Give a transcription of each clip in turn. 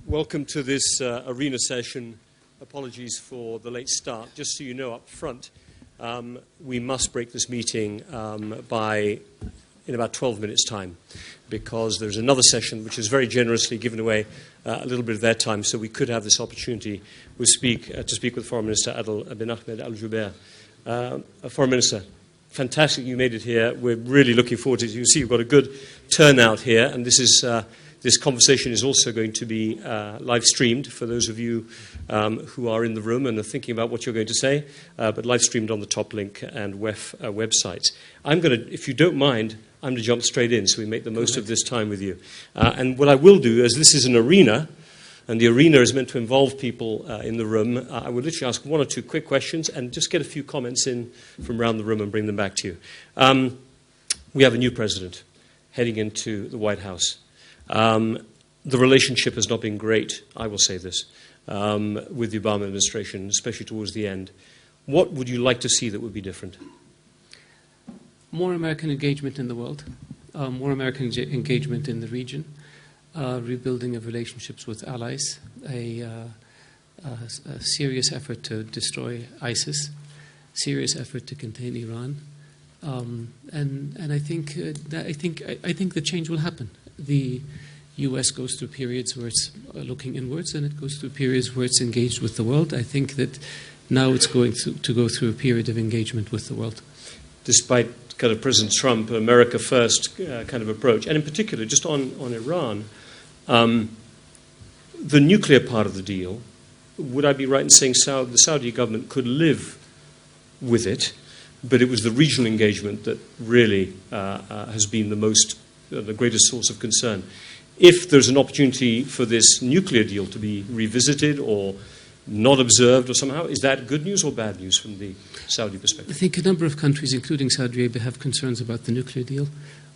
Welcome to this arena session. Apologies for the late start. Just so you know up front, we must break this meeting in about 12 minutes' time, because there's another session which is very generously given away a little bit of their time, so we could have this opportunity to speak with Foreign Minister Adil bin Ahmed al-Jubeir. Foreign Minister, fantastic you made it here. We're really looking forward to it. You can see you've got a good turnout here, and this conversation is also going to be live streamed for those of you who are in the room and are thinking about what you're going to say, but live streamed on the top link and WEF websites. If you don't mind, I'm going to jump straight in so we make the most of this time with you. And what I will do, as this is an arena, and the arena is meant to involve people in the room, I would literally ask one or two quick questions and just get a few comments in from around the room and bring them back to you. We have a new president heading into the White House. The relationship has not been great, I will say this, with the Obama administration, especially towards the end. What would you like to see that would be different? More American engagement in the world, more American engagement in the region, rebuilding of relationships with allies, a serious effort to destroy ISIS, serious effort to contain Iran, and I think the change will happen. The U.S. goes through periods where it's looking inwards, and it goes through periods where it's engaged with the world. I think that now it's going to go through a period of engagement with the world. Despite kind of President Trump, America first kind of approach, and in particular, just on Iran, the nuclear part of the deal, would I be right in saying the Saudi government could live with it, but it was the regional engagement that really has been the greatest source of concern? If there's an opportunity for this nuclear deal to be revisited or not observed or somehow, is that good news or bad news from the Saudi perspective? I think a number of countries, including Saudi Arabia, have concerns about the nuclear deal.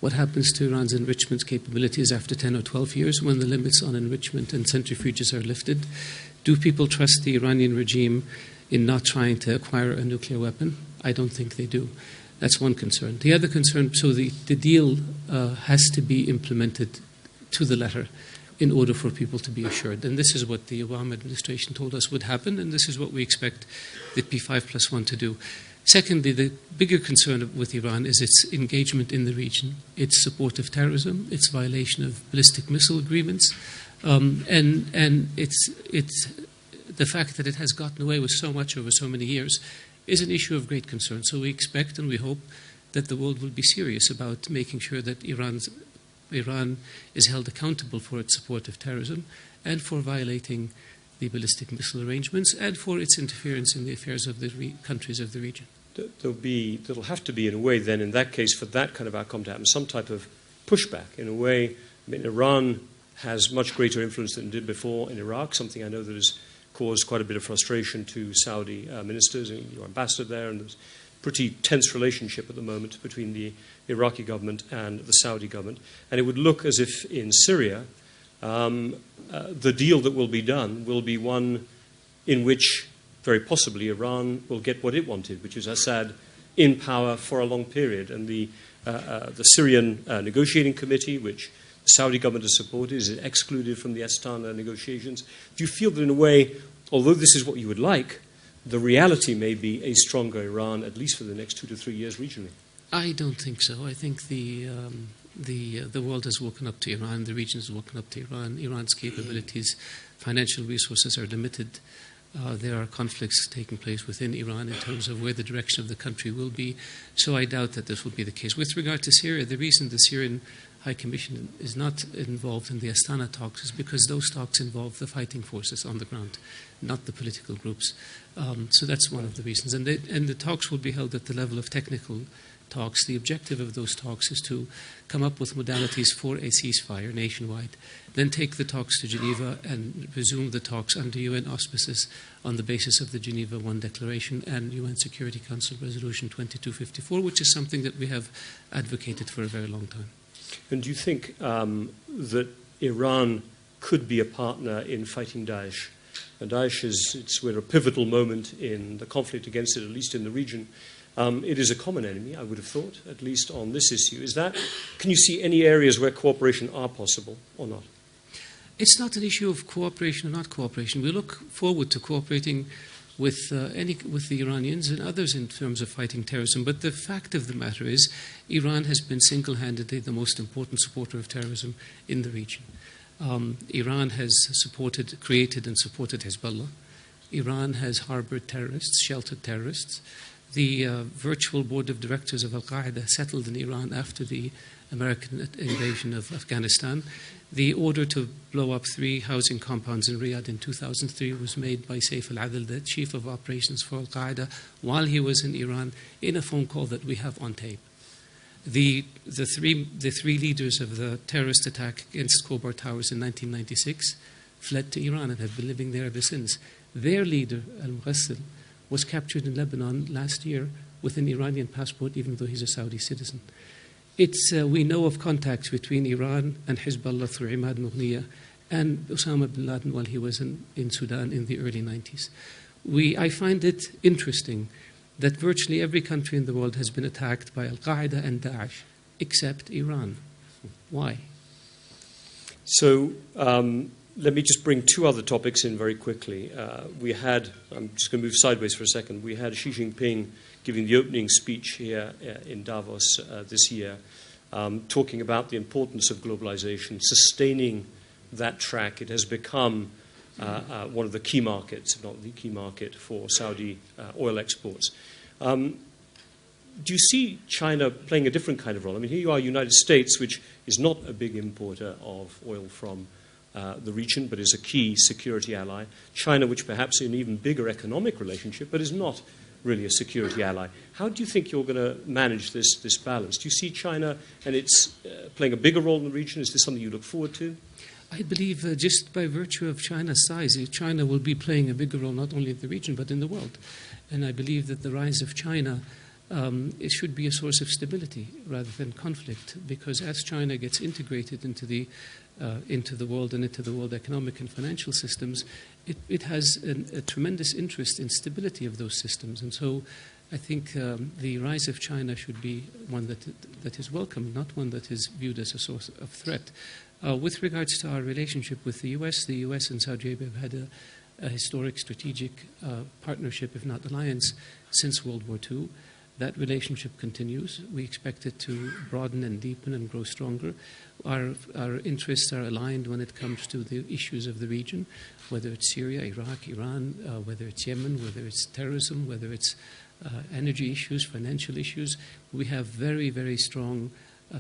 What happens to Iran's enrichment capabilities after 10 or 12 years when the limits on enrichment and centrifuges are lifted? Do people trust the Iranian regime in not trying to acquire a nuclear weapon? I don't think they do. That's one concern. The other concern, so the deal has to be implemented to the letter in order for people to be assured. And this is what the Obama administration told us would happen, and this is what we expect the P5+1 to do. Secondly, the bigger concern with Iran is its engagement in the region, its support of terrorism, its violation of ballistic missile agreements, and it's the fact that it has gotten away with so much over so many years is an issue of great concern. So we expect and we hope that the world will be serious about making sure that Iran is held accountable for its support of terrorism and for violating the ballistic missile arrangements and for its interference in the affairs of the countries of the region. There'll have to be, in a way, then, in that case, for that kind of outcome to happen, some type of pushback. In a way, I mean, Iran has much greater influence than it did before in Iraq, something I know that has caused quite a bit of frustration to Saudi ministers and your ambassador there, and there's a pretty tense relationship at the moment between the Iraqi government and the Saudi government. And it would look as if in Syria, the deal that will be done will be one in which, very possibly, Iran will get what it wanted, which is Assad in power for a long period. And the Syrian negotiating committee, which the Saudi government has supported, is excluded from the Astana negotiations. Do you feel that, in a way, although this is what you would like, the reality may be a stronger Iran, at least for the next 2 to 3 years regionally? I don't think so. I think the world has woken up to Iran. The region has woken up to Iran. Iran's capabilities, financial resources are limited. There are conflicts taking place within Iran in terms of where the direction of the country will be. So I doubt that this will be the case. With regard to Syria, the reason the Syrian High Commission is not involved in the Astana talks is because those talks involve the fighting forces on the ground, not the political groups. So that's one of the reasons. And the talks will be held at the level of technical talks. The objective of those talks is to come up with modalities for a ceasefire nationwide, then take the talks to Geneva and resume the talks under UN auspices on the basis of the Geneva I Declaration and UN Security Council Resolution 2254, which is something that we have advocated for a very long time. And do you think that Iran could be a partner in fighting Daesh? And Daesh we're at a pivotal moment in the conflict against it, at least in the region. It is a common enemy, I would have thought, at least on this issue. Can you see any areas where cooperation are possible or not? It's not an issue of cooperation or not cooperation. We look forward to cooperating with the Iranians and others in terms of fighting terrorism. But the fact of the matter is, Iran has been single-handedly the most important supporter of terrorism in the region. Iran has created and supported Hezbollah. Iran has harbored terrorists, sheltered terrorists. The virtual board of directors of Al-Qaeda settled in Iran after the American invasion of Afghanistan. The order to blow up 3 housing compounds in Riyadh in 2003 was made by Saif al-Adil, the chief of operations for Al-Qaeda, while he was in Iran, in a phone call that we have on tape. The three leaders of the terrorist attack against Khobar Towers in 1996 fled to Iran and have been living there ever since. Their leader, al-Mughassil, was captured in Lebanon last year with an Iranian passport, even though he's a Saudi citizen. We know of contacts between Iran and Hezbollah through Imad Mughniya and Osama bin Laden while he was in Sudan in the early 90s. I find it interesting that virtually every country in the world has been attacked by Al-Qaeda and Daesh, except Iran. Why? So let me just bring 2 other topics in very quickly. I'm just going to move sideways for a second. We had Xi Jinping giving the opening speech here in Davos this year, talking about the importance of globalization, sustaining that track. It has become one of the key markets, if not the key market, for Saudi oil exports. Do you see China playing a different kind of role? I mean, here you are, United States, which is not a big importer of oil from the region, but is a key security ally. China, which perhaps is an even bigger economic relationship, but is not really a security ally. How do you think you're going to manage this balance? Do you see China and it's playing a bigger role in the region? Is this something you look forward to? I believe just by virtue of China's size, China will be playing a bigger role not only in the region but in the world. And I believe that the rise of China it should be a source of stability rather than conflict, because as China gets integrated into the world and into the world economic and financial systems, it has a tremendous interest in stability of those systems. And so I think the rise of China should be one that is welcome, not one that is viewed as a source of threat. With regards to our relationship with the US and Saudi Arabia have had a historic strategic partnership, if not alliance, since World War II. That relationship continues. We expect it to broaden and deepen and grow stronger. Our interests are aligned when it comes to the issues of the region, whether it's Syria, Iraq, Iran, whether it's Yemen, whether it's terrorism, whether it's energy issues, financial issues. We have very, very strong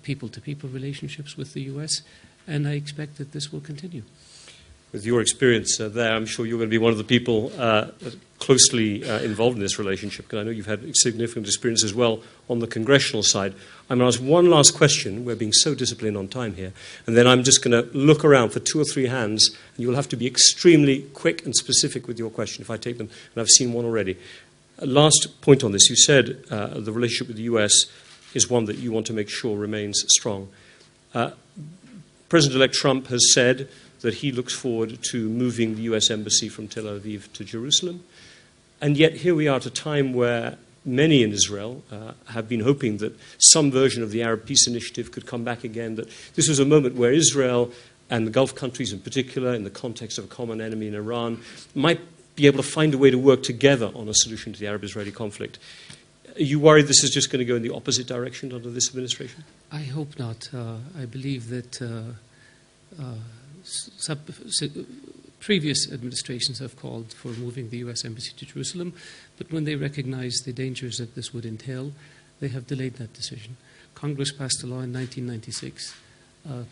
people-to-people relationships with the US, and I expect that this will continue. With your experience there, I'm sure you're going to be one of the people closely involved in this relationship, because I know you've had significant experience as well on the congressional side. I'm going to ask one last question. We're being so disciplined on time here. And then I'm just going to look around for 2 or 3 hands, and you'll have to be extremely quick and specific with your question if I take them, and I've seen one already. Last point on this. You said the relationship with the US is one that you want to make sure remains strong. President-elect Trump has said that he looks forward to moving the US embassy from Tel Aviv to Jerusalem. And yet here we are at a time where many in Israel have been hoping that some version of the Arab Peace Initiative could come back again, that this was a moment where Israel and the Gulf countries in particular, in the context of a common enemy in Iran, might be able to find a way to work together on a solution to the Arab-Israeli conflict. Are you worried this is just going to go in the opposite direction under this administration? I hope not. I believe that previous administrations have called for moving the US embassy to Jerusalem, but when they recognized the dangers that this would entail, they have delayed that decision. Congress passed a law in 1996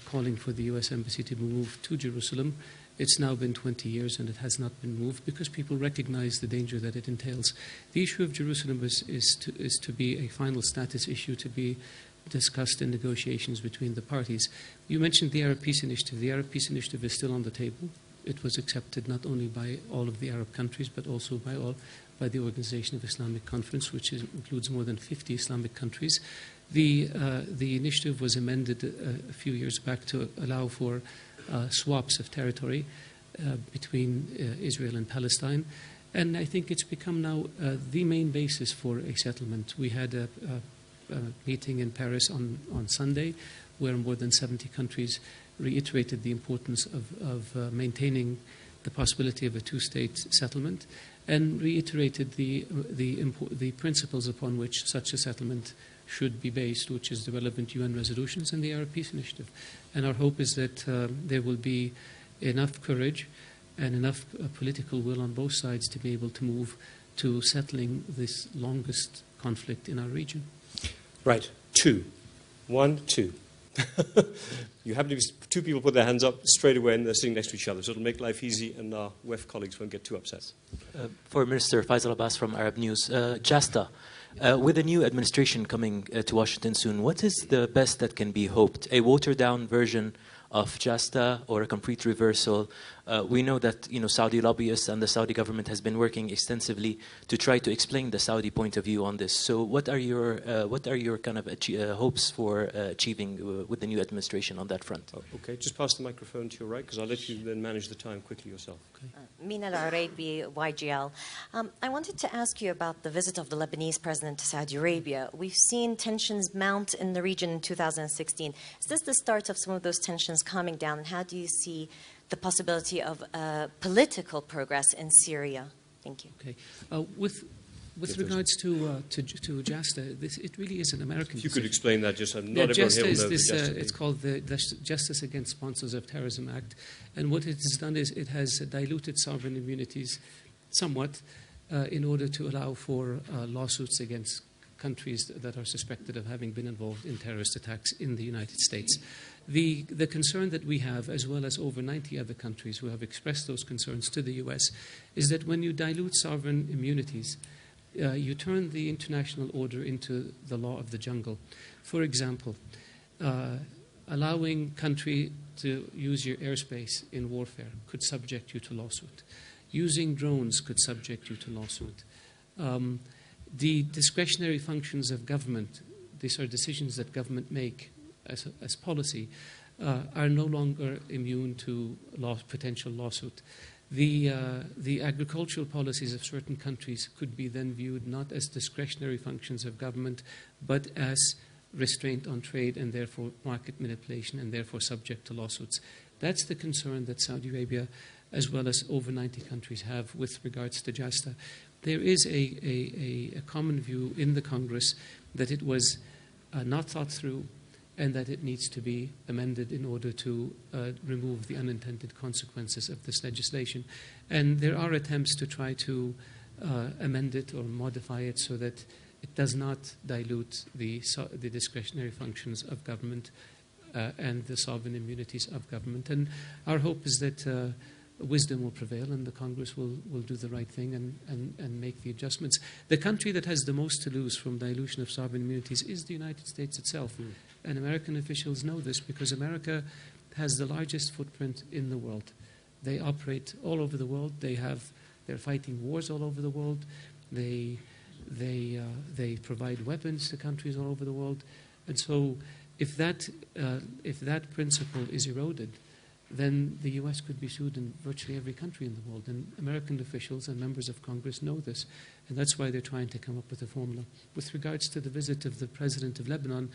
calling for the US embassy to be moved to Jerusalem. It's now been 20 years and it has not been moved because people recognize the danger that it entails. The issue of Jerusalem is to be a final status issue to be discussed in negotiations between the parties. You mentioned the Arab Peace Initiative. The Arab Peace Initiative is still on the table. It was accepted not only by all of the Arab countries, but also by the Organization of Islamic Conference, which includes more than 50 Islamic countries. The initiative was amended a few years back to allow for swaps of territory between Israel and Palestine. And I think it's become now the main basis for a settlement. We had a meeting in Paris on Sunday where more than 70 countries reiterated the importance of maintaining the possibility of a two-state settlement, and reiterated the principles upon which such a settlement should be based, which is the relevant UN resolutions and the Arab Peace Initiative. And our hope is that there will be enough courage and enough political will on both sides to be able to move to settling this longest conflict in our region. Right. 2. 1, 2. You happen to be 2 people put their hands up straight away and they're sitting next to each other, so it'll make life easy and our WEF colleagues won't get too upset. For Minister Faisal Abbas from Arab News, JASTA, with a new administration coming to Washington soon, what is the best that can be hoped? A watered-down version of JASTA or a complete reversal? We know that Saudi lobbyists and the Saudi government has been working extensively to try to explain the Saudi point of view on this. So what are your kind of hopes for achieving with the new administration on that front? Okay, just pass the microphone to your right, because I'll let you then manage the time quickly yourself. Okay. Mina Al-Arabi, YGL. I wanted to ask you about the visit of the Lebanese president to Saudi Arabia. We've seen tensions mount in the region in 2016. Is this the start of some of those tensions calming down, and how do you see the possibility of political progress in Syria? Thank you. Okay. With regards to JASTA, it really is an American If you could explain that, just not everyone JASTA here will is know this, JASTA it's called the Justice Against Sponsors of Terrorism Act, and what it has done is it has diluted sovereign immunities somewhat in order to allow for lawsuits against countries that are suspected of having been involved in terrorist attacks in the United States. The concern that we have, as well as over 90 other countries who have expressed those concerns to the U.S., is that when you dilute sovereign immunities, you turn the international order into the law of the jungle. For example, allowing country to use your airspace in warfare could subject you to lawsuit. Using drones could subject you to lawsuit. The discretionary functions of government, these are decisions that government make as policy, are no longer immune to potential lawsuit. The agricultural policies of certain countries could be then viewed not as discretionary functions of government, but as restraint on trade and therefore market manipulation and therefore subject to lawsuits. That's the concern that Saudi Arabia, as well as over 90 countries, have with regards to JASTA. There is a common view in the Congress that it was not thought through and that it needs to be amended in order to remove the unintended consequences of this legislation. And there are attempts to try to amend it or modify it so that it does not dilute the discretionary functions of government and the sovereign immunities of government. And our hope is that wisdom will prevail and the Congress will do the right thing and make the adjustments. The country that has the most to lose from dilution of sovereign immunities is the United States itself. And American officials know this because America has the largest footprint in the world. They operate all over the world. They're fighting wars all over the world. They provide weapons to countries all over the world. And so if that principle is eroded, then the U.S. could be sued in virtually every country in the world. And American officials and members of Congress know this. And that's why they're trying to come up with a formula. With regards to the visit of the president of Lebanon,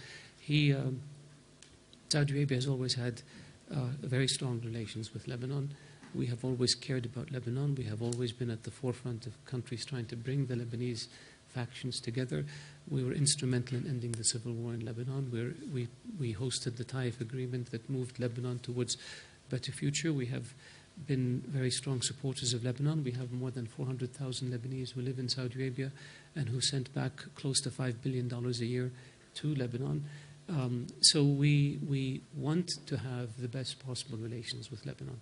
Saudi Arabia has always had very strong relations with Lebanon. We have always cared about Lebanon. We have always been at the forefront of countries trying to bring the Lebanese factions together. We were instrumental in ending the civil war in Lebanon. We hosted the Taif agreement that moved Lebanon towards a better future. We have been very strong supporters of Lebanon. We have more than 400,000 Lebanese who live in Saudi Arabia and who sent back close to $5 billion a year to Lebanon. So we want to have the best possible relations with Lebanon.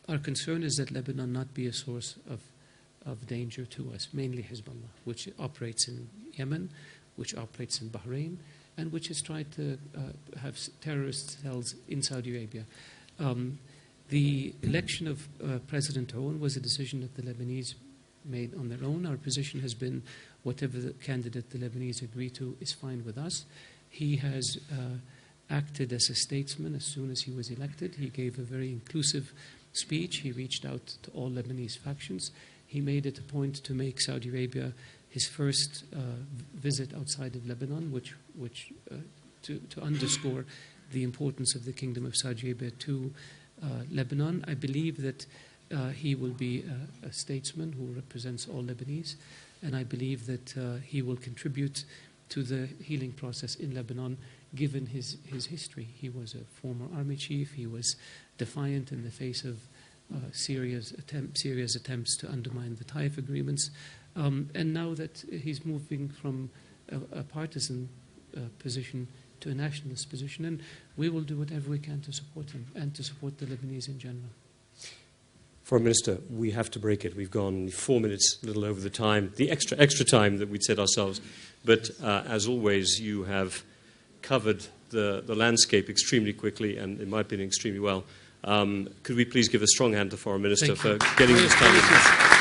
Our concern is that Lebanon not be a source of danger to us, mainly Hezbollah, which operates in Yemen, which operates in Bahrain, and which has tried to have terrorist cells in Saudi Arabia. The election of President Aoun was a decision that the Lebanese made on their own. Our position has been whatever the candidate the Lebanese agree to is fine with us. He has acted as a statesman as soon as he was elected. He gave a very inclusive speech. He reached out to all Lebanese factions. He made it a point to make Saudi Arabia his first visit outside of Lebanon, which to underscore the importance of the Kingdom of Saudi Arabia to Lebanon. I believe that he will be a statesman who represents all Lebanese, and I believe that he will contribute to the healing process in Lebanon, given his history. He was a former army chief. He was defiant in the face of serious attempts to undermine the Taif agreements. And now that he's moving from a partisan position to a nationalist position, and we will do whatever we can to support him and to support the Lebanese in general. Foreign Minister, we have to break it. We've gone 4 minutes, a little over the time, the extra time that we'd set ourselves. But as always, you have covered the landscape extremely quickly and, in my opinion, extremely well. Could we please give a strong hand to Foreign Minister for getting this time?